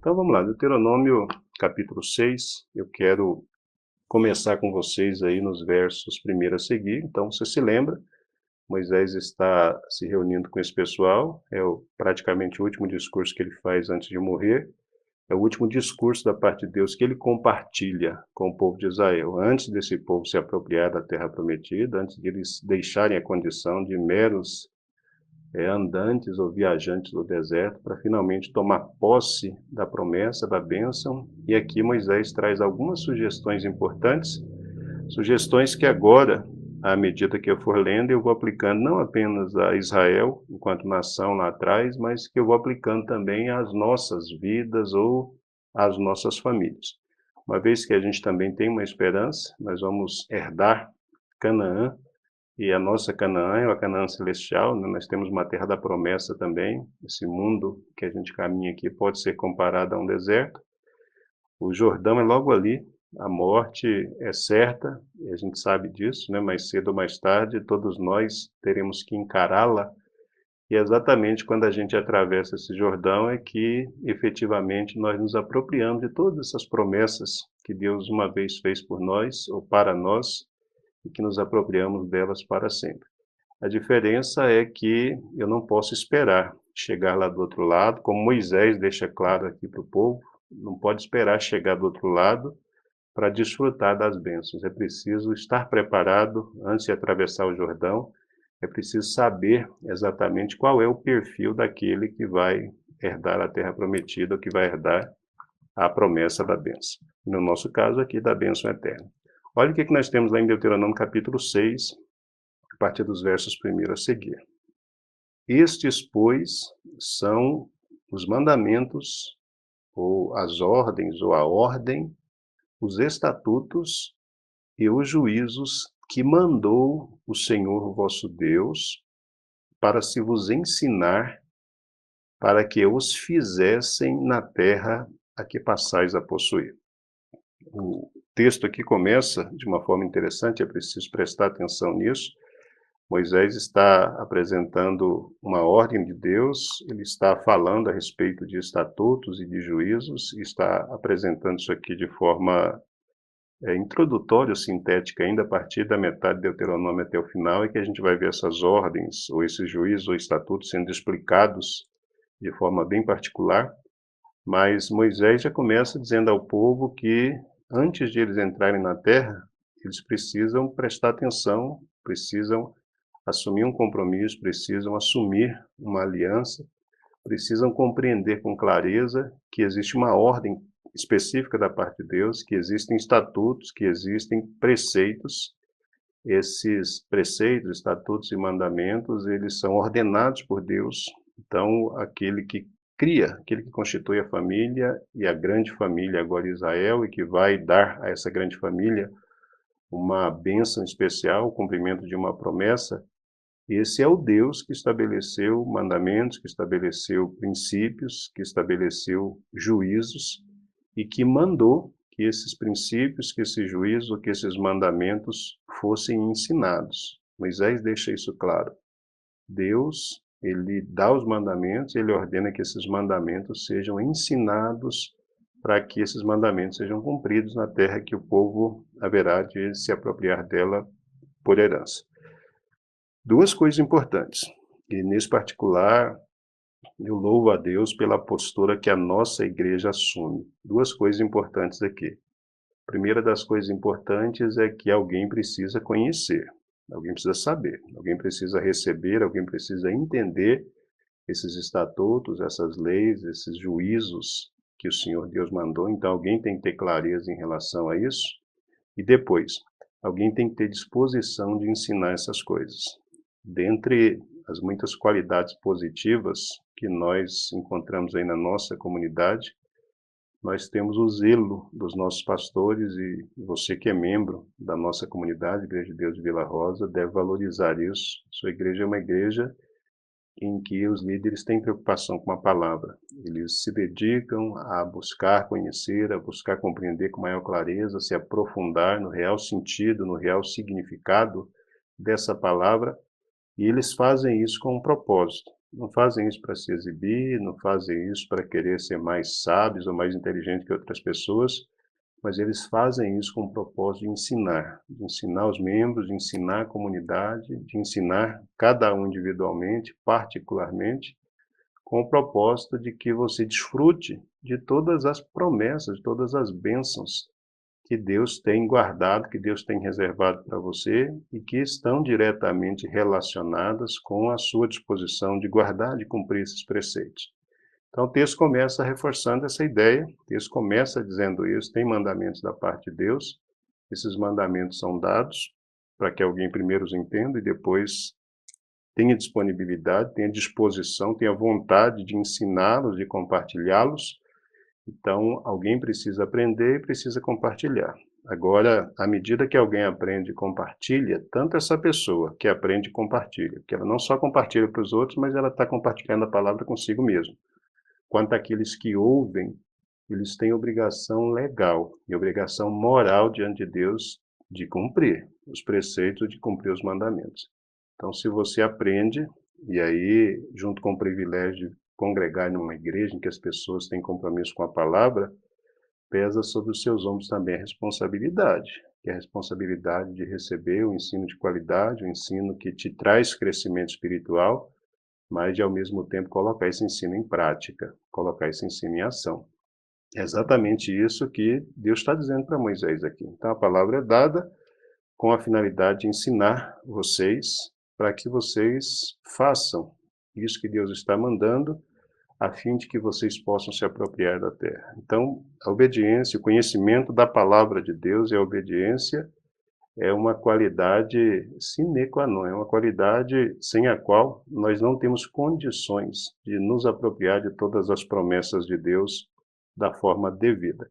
Então vamos lá, Deuteronômio capítulo 6, eu quero começar com vocês aí nos versos primeiro a seguir. Então você se lembra, Moisés está se reunindo com esse pessoal, praticamente o último discurso que ele faz antes de morrer, é o último discurso da parte de Deus que ele compartilha com o povo de Israel, antes desse povo se apropriar da terra prometida, antes de eles deixarem a condição de meros andantes ou viajantes do deserto, para finalmente tomar posse da promessa, da bênção. E aqui Moisés traz algumas sugestões importantes, sugestões que agora, à medida que eu for lendo, eu vou aplicando não apenas a Israel, enquanto nação lá atrás, mas que eu vou aplicando também às nossas vidas ou às nossas famílias. Uma vez que a gente também tem uma esperança, nós vamos herdar Canaã, e a nossa Canaã é uma Canaã celestial, né? Nós temos uma terra da promessa também. Esse mundo que a gente caminha aqui pode ser comparado a um deserto. O Jordão é logo ali, a morte é certa, e a gente sabe disso, né? Mais cedo ou mais tarde, todos nós teremos que encará-la. E exatamente quando a gente atravessa esse Jordão é que, efetivamente, nós nos apropriamos de todas essas promessas que Deus uma vez fez por nós, ou para nós, e que nos apropriamos delas para sempre. A diferença é que eu não posso esperar chegar lá do outro lado, como Moisés deixa claro aqui para o povo, não pode esperar chegar do outro lado para desfrutar das bênçãos. É preciso estar preparado antes de atravessar o Jordão, é preciso saber exatamente qual é o perfil daquele que vai herdar a terra prometida, que vai herdar a promessa da bênção. No nosso caso aqui, da bênção eterna. Olha o que nós temos lá em Deuteronômio capítulo 6, a partir dos versos 1 a seguir. Estes, pois, são os mandamentos, ou as ordens, ou a ordem, os estatutos e os juízos que mandou o Senhor vosso Deus para se vos ensinar, para que os fizessem na terra a que passais a possuir. O texto aqui começa de uma forma interessante, é preciso prestar atenção nisso. Moisés está apresentando uma ordem de Deus, ele está falando a respeito de estatutos e de juízos, e está apresentando isso aqui de forma introdutória, sintética, ainda a partir da metade de Deuteronômio até o final, é que a gente vai ver essas ordens, ou esses juízos ou estatutos sendo explicados de forma bem particular. Mas Moisés já começa dizendo ao povo que, antes de eles entrarem na terra, eles precisam prestar atenção, precisam assumir um compromisso, precisam assumir uma aliança, precisam compreender com clareza que existe uma ordem específica da parte de Deus, que existem estatutos, que existem preceitos. Esses preceitos, estatutos e mandamentos, eles são ordenados por Deus. Então, aquele que cria, aquele que constitui a família, e a grande família agora Israel, e que vai dar a essa grande família uma bênção especial, o cumprimento de uma promessa, esse é o Deus que estabeleceu mandamentos, que estabeleceu princípios, que estabeleceu juízos e que mandou que esses princípios, que esses juízos, que esses mandamentos fossem ensinados. Moisés deixa isso claro. Deus, ele dá os mandamentos, ele ordena que esses mandamentos sejam ensinados para que esses mandamentos sejam cumpridos na terra que o povo haverá de se apropriar dela por herança. Duas coisas importantes, e nesse particular eu louvo a Deus pela postura que a nossa igreja assume. Duas coisas importantes aqui. A primeira das coisas importantes é que alguém precisa conhecer, alguém precisa saber, alguém precisa receber, alguém precisa entender esses estatutos, essas leis, esses juízos que o Senhor Deus mandou. Então alguém tem que ter clareza em relação a isso. E depois, alguém tem que ter disposição de ensinar essas coisas. Dentre as muitas qualidades positivas que nós encontramos aí na nossa comunidade, nós temos o zelo dos nossos pastores, e você que é membro da nossa comunidade, Igreja de Deus de Vila Rosa, deve valorizar isso. Sua igreja é uma igreja em que os líderes têm preocupação com a palavra. Eles se dedicam a buscar conhecer, a buscar compreender com maior clareza, se aprofundar no real sentido, no real significado dessa palavra. E eles fazem isso com um propósito, Não fazem isso para se exibir, não fazem isso para querer ser mais sábios ou mais inteligentes que outras pessoas, mas eles fazem isso com o propósito de ensinar os membros, de ensinar a comunidade, de ensinar cada um individualmente, particularmente, com o propósito de que você desfrute de todas as promessas, de todas as bênçãos que Deus tem guardado, que Deus tem reservado para você e que estão diretamente relacionadas com a sua disposição de guardar, de cumprir esses preceitos. Então o texto começa reforçando essa ideia, o texto começa dizendo isso, tem mandamentos da parte de Deus, esses mandamentos são dados para que alguém primeiro os entenda e depois tenha disponibilidade, tenha disposição, tenha vontade de ensiná-los, de compartilhá-los. Então, alguém precisa aprender e precisa compartilhar. Agora, à medida que alguém aprende e compartilha, tanto essa pessoa que aprende e compartilha, que ela não só compartilha para os outros, mas ela está compartilhando a palavra consigo mesmo. Quanto àqueles que ouvem, eles têm obrigação legal e obrigação moral diante de Deus de cumprir os preceitos, de cumprir os mandamentos. Então, se você aprende, e aí, junto com o privilégio de congregar numa igreja em que as pessoas têm compromisso com a palavra, pesa sobre os seus ombros também a responsabilidade, que é a responsabilidade de receber o ensino de qualidade, o ensino que te traz crescimento espiritual, mas de, ao mesmo tempo, colocar esse ensino em prática, colocar esse ensino em ação. É exatamente isso que Deus está dizendo para Moisés aqui. Então, a palavra é dada com a finalidade de ensinar vocês para que vocês façam isso que Deus está mandando, a fim de que vocês possam se apropriar da terra. Então, a obediência, o conhecimento da palavra de Deus e a obediência é uma qualidade sine qua non, é uma qualidade sem a qual nós não temos condições de nos apropriar de todas as promessas de Deus da forma devida.